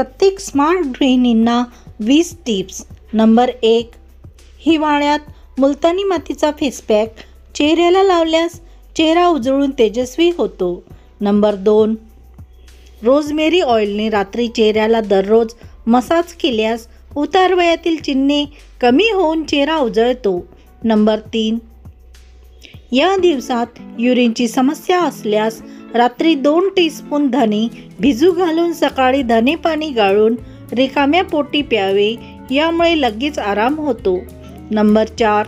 प्रत्येक smart गृहिणींना 20 tips. Number 1, हिवाळ्यात मुलतानी मातीचा फेस पॅक चेहऱ्याला लावल्यास चेहरा उजळून तेजस्वी होतो। नंबर 2, रोजमेरी ऑइलने रात्री चेहऱ्याला दररोज मसाज केल्यास उतारवयातील चिन्हे कमी होऊन चेहरा उजळतो। नंबर 3, या दिवसात युरिनची समस्या असल्यास रात्री 2 टीस्पून धने भिजू घालून सकाळी धने पाणी गाळून रिकाम्या पोटी प्यावे, यामुळे लगेच आराम होतो। नंबर 4,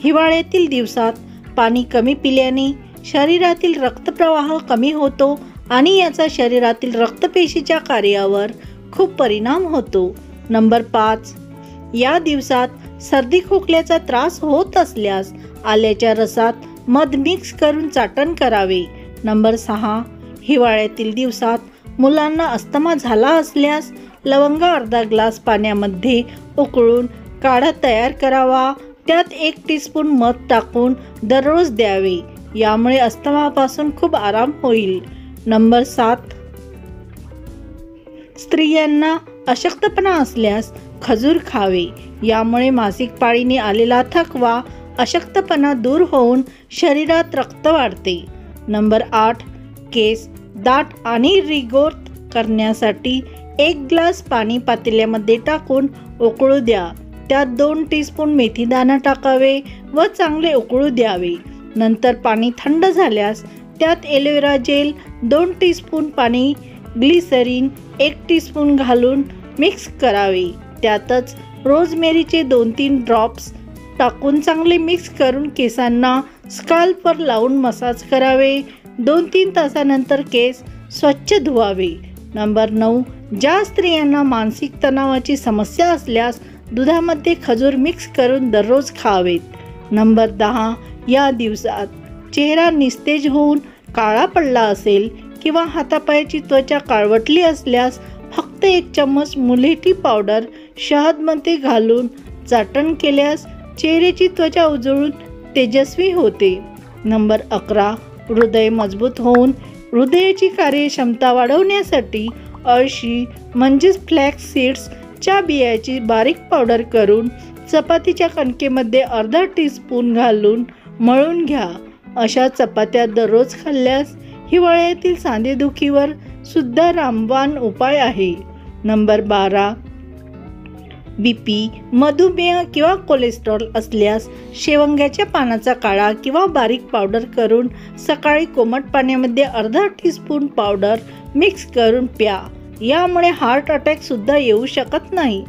हिवाळ्यातील दिवसात पाणी कमी पिल्याने शरीरातील रक्तप्रवाह कमी होतो आणि याचा शरीरातील रक्तपेशीच्या कार्यावर खूप परिणाम होतो। नंबर 5, या दिवसात सर्दी खोकल्याचा त्रास होत असल्यास आल्याच्या रसात मध मिक्स करून चाटण करावे। नंबर 6, हिवाळ्यातील दिवसात मुलांना अस्थमा झाला असल्यास लवंग अर्धा ग्लास पाण्यामध्ये उकळून काढा तयार करावा, त्यात 1 टीस्पून मध टाकून दररोज द्यावे, यामुळे अस्थमापासून खूप आराम होईल। नंबर 7, स्त्रियांना अशक्तपणा असल्यास खजूर खावे, यामुळे मासिक पाळीने आलेला थकवा अशक्तपणा दूर होऊन शरीरात रक्त वाढते। नंबर 8, केस दाट आणि रिग्रोथ करण्यासाठी 1 ग्लास पाणी पातेल्यामध्ये टाकून उकळू द्या, त्यात 2 टीस्पून मेथीदाणा टाकावे व चांगले उकळू द्यावे। नंतर पाणी थंड झाल्यास त्यात एलोवेरा जेल 2 टीस्पून पाणी ग्लिसरीन 1 टीस्पून घालून मिक्स करावे, त्यातच रोजमेरीचे 2-3 ड्रॉप्स टाकून चांगले मिक्स करून केसांना स्काल्पवर लावून मसाज करावे। 2-3 तासानंतर केस स्वच्छ धुवावे। नंबर 9, ज्या स्त्रियांना मानसिक तणावाची समस्या असल्यास दुधामध्ये खजूर मिक्स करून दररोज खावेत। नंबर 10, या दिवसात चेहरा निस्तेज होऊन काळा पडला असेल किंवा हातापायाची त्वचा काळवटली असल्यास फक्त 1 चम्मच मुलतानी पावडर शहदमध्ये घालून चाटण केल्यास चेहऱ्याची त्वचा उजळून तेजस्वी होते। नंबर 11, हृदय मजबूत होऊन हृदयाची कार्यक्षमता वाढवण्यासाठी अळशी म्हणजेच फ्लॅक्स सीड्सच्या बियाची बारीक पावडर करून चपातीच्या कणकेमध्ये अर्धा टीस्पून घालून मळून घ्या। अशा चपात्या दररोज खाल्ल्यास हिवाळ्यातील सांधेदुखीवर सुद्धा रामबाण उपाय आहे। नंबर 12, बीपी, मधुमेह किंवा कोलेस्ट्रॉल असल्यास शेवंग्याच्या पानाचा काढा किंवा बारीक पावडर करून सकाळी कोमट पाण्यामध्ये अर्धा टीस्पून पावडर मिक्स करून प्या, यामुळे हार्ट अटॅक सुद्धा येऊ शकत नाही।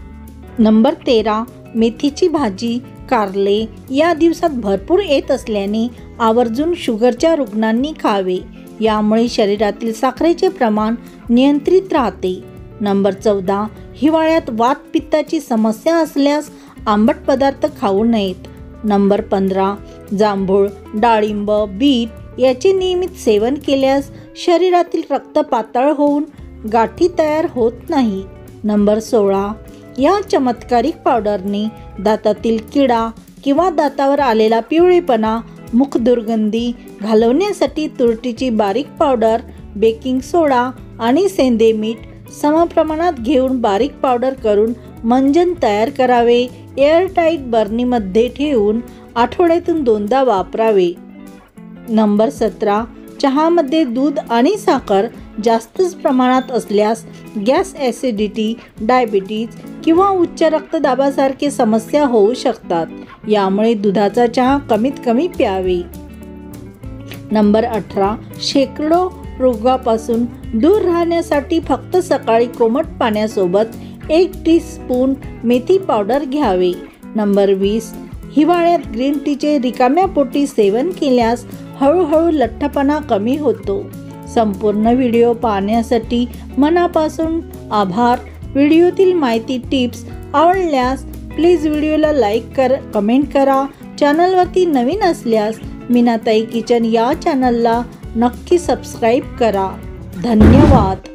नंबर 13, मेथीची भाजी, कारले या दिवसात भरपूर येत असल्याने आवर्जून शुगरच्या रुग्णांनी खावे, यामुळे शरीरातील साखरेचे प्रमाण नियंत्रित राहते। नंबर 14, हिवाळ्यात वात पित्ताची समस्या असल्यास आंबट पदार्थ खाऊ नयेत। नंबर 15, जांभूळ, डाळिंब, बीट याचे नियमित सेवन केल्यास शरीरातील रक्त पातळ होऊन गाठी तयार होत नाही। नंबर 16, या चमत्कारिक पावडरने दातातील किडा किंवा दातावर आलेला पिवळेपणा, मुख दुर्गंधी घालवण्यासाठी तुरटीची बारीक पावडर, बेकिंग सोडा आणि सेंधे मीठ समप्रमाणात घेऊन बारीक पावडर करून मंजन तयार करावे, एअरटाईट बरणीमध्ये ठेवून आठवड्यातून 2दा वापरावे। नंबर 17, चहामध्ये दूध आणि साखर जास्तच प्रमाणात असल्यास गॅस, ॲसिडिटी, डायबिटीज किंवा उच्च रक्तदाबासारखे समस्या होऊ शकतात, यामुळे दुधाचा चहा कमीत कमी प्यावे। नंबर 18, शेकडो रोगापासून दूर राहण्यासाठी फक्त सकाळी कोमट पाण्यासोबत 1 टीस्पून मेथी पावडर घ्यावे। नंबर 20, हिवाळ्यात ग्रीन टीचे रिकाम्या पोटी सेवन केल्यास हळूहळू लठ्ठपणा कमी होतो। संपूर्ण व्हिडिओ पाहण्यासाठी मनापासून आभार। व्हिडिओतील माहिती टिप्स आवडल्यास प्लीज व्हिडिओला लाईक कमेंट करा। चॅनलवरती नवीन असल्यास मीनाताई किचन या चॅनलला नक्की सबस्क्राईब करा। धन्यवाद।